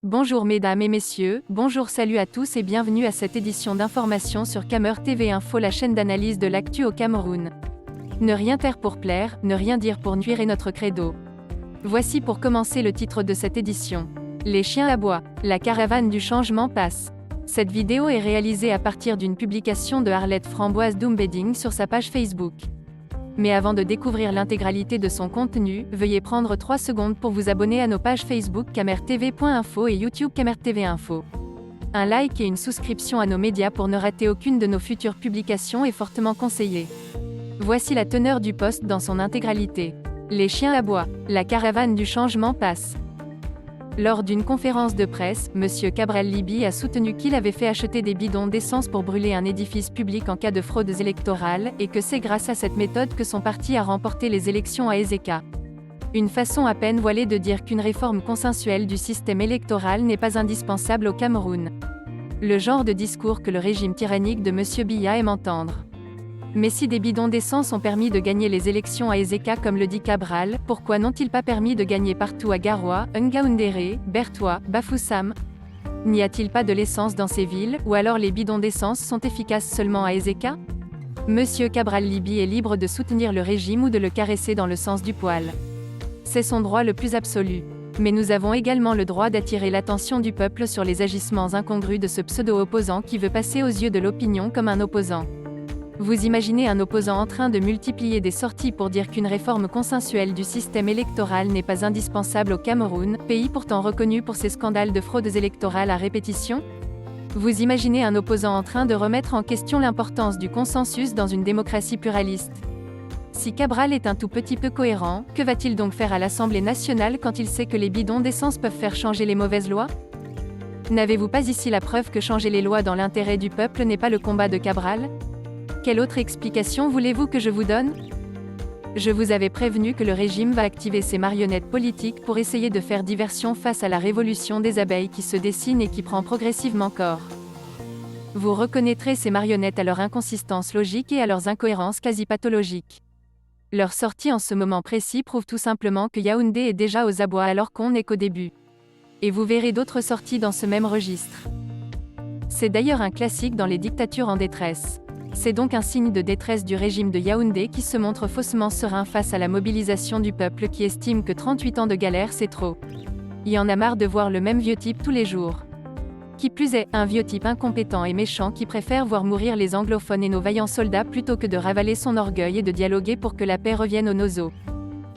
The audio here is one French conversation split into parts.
Bonjour mesdames et messieurs, bonjour salut à tous et bienvenue à cette édition d'information sur Camer TV Info, la chaîne d'analyse de l'actu au Cameroun. Ne rien taire pour plaire, ne rien dire pour nuire est notre credo. Voici pour commencer le titre de cette édition. Les chiens aboient, la caravane du changement passe. Cette vidéo est réalisée à partir d'une publication de Arlette Framboise Doumbeding sur sa page Facebook. Mais avant de découvrir l'intégralité de son contenu, veuillez prendre 3 secondes pour vous abonner à nos pages Facebook camertv.info et YouTube CamerTV Info. Un like et une souscription à nos médias pour ne rater aucune de nos futures publications est fortement conseillé. Voici la teneur du post dans son intégralité. Les chiens aboient, la caravane du changement passe. Lors d'une conférence de presse, M. Cabral Libi a soutenu qu'il avait fait acheter des bidons d'essence pour brûler un édifice public en cas de fraudes électorales, et que c'est grâce à cette méthode que son parti a remporté les élections à Ezeka. Une façon à peine voilée de dire qu'une réforme consensuelle du système électoral n'est pas indispensable au Cameroun. Le genre de discours que le régime tyrannique de M. Biya aime entendre. Mais si des bidons d'essence ont permis de gagner les élections à Ezeka comme le dit Cabral, pourquoi n'ont-ils pas permis de gagner partout à Garoua, Ngaoundéré, Bertoua, Bafoussam? N'y a-t-il pas de l'essence dans ces villes, ou alors les bidons d'essence sont efficaces seulement à Ezeka? Monsieur Cabral Libi est libre de soutenir le régime ou de le caresser dans le sens du poil. C'est son droit le plus absolu. Mais nous avons également le droit d'attirer l'attention du peuple sur les agissements incongrus de ce pseudo-opposant qui veut passer aux yeux de l'opinion comme un opposant. Vous imaginez un opposant en train de multiplier des sorties pour dire qu'une réforme consensuelle du système électoral n'est pas indispensable au Cameroun, pays pourtant reconnu pour ses scandales de fraudes électorales à répétition? Vous imaginez un opposant en train de remettre en question l'importance du consensus dans une démocratie pluraliste? Si Cabral est un tout petit peu cohérent, que va-t-il donc faire à l'Assemblée nationale quand il sait que les bidons d'essence peuvent faire changer les mauvaises lois? N'avez-vous pas ici la preuve que changer les lois dans l'intérêt du peuple n'est pas le combat de Cabral? Quelle autre explication voulez-vous que je vous donne? Je vous avais prévenu que le régime va activer ses marionnettes politiques pour essayer de faire diversion face à la révolution des abeilles qui se dessine et qui prend progressivement corps. Vous reconnaîtrez ces marionnettes à leur inconsistance logique et à leurs incohérences quasi pathologiques. Leur sortie en ce moment précis prouve tout simplement que Yaoundé est déjà aux abois alors qu'on n'est qu'au début. Et vous verrez d'autres sorties dans ce même registre. C'est d'ailleurs un classique dans les dictatures en détresse. C'est donc un signe de détresse du régime de Yaoundé qui se montre faussement serein face à la mobilisation du peuple qui estime que 38 ans de galère c'est trop. Il y en a marre de voir le même vieux type tous les jours. Qui plus est, un vieux type incompétent et méchant qui préfère voir mourir les anglophones et nos vaillants soldats plutôt que de ravaler son orgueil et de dialoguer pour que la paix revienne aux nozos.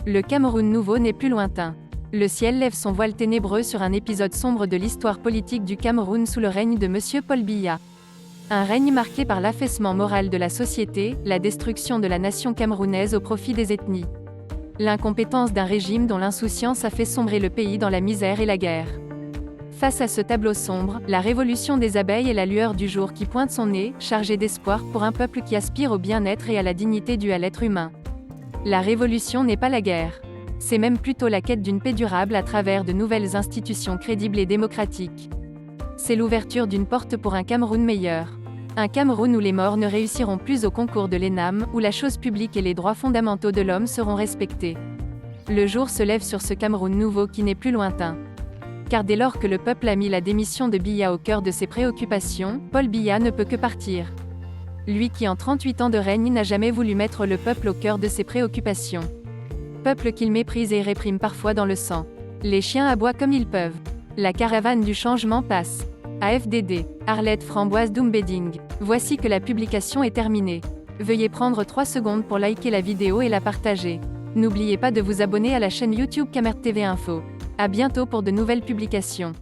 Le Cameroun nouveau n'est plus lointain. Le ciel lève son voile ténébreux sur un épisode sombre de l'histoire politique du Cameroun sous le règne de M. Paul Biya. Un règne marqué par l'affaissement moral de la société, la destruction de la nation camerounaise au profit des ethnies. L'incompétence d'un régime dont l'insouciance a fait sombrer le pays dans la misère et la guerre. Face à ce tableau sombre, la révolution des abeilles est la lueur du jour qui pointe son nez, chargée d'espoir pour un peuple qui aspire au bien-être et à la dignité due à l'être humain. La révolution n'est pas la guerre. C'est même plutôt la quête d'une paix durable à travers de nouvelles institutions crédibles et démocratiques. C'est l'ouverture d'une porte pour un Cameroun meilleur. Un Cameroun où les morts ne réussiront plus au concours de l'ENAM, où la chose publique et les droits fondamentaux de l'homme seront respectés. Le jour se lève sur ce Cameroun nouveau qui n'est plus lointain. Car dès lors que le peuple a mis la démission de Biya au cœur de ses préoccupations, Paul Biya ne peut que partir. Lui qui en 38 ans de règne n'a jamais voulu mettre le peuple au cœur de ses préoccupations. Peuple qu'il méprise et réprime parfois dans le sang. Les chiens aboient comme ils peuvent. La caravane du changement passe. AFDD, Arlette Framboise Doumbeding. Voici que la publication est terminée. Veuillez prendre 3 secondes pour liker la vidéo et la partager. N'oubliez pas de vous abonner à la chaîne YouTube CamerTV Info. À bientôt pour de nouvelles publications.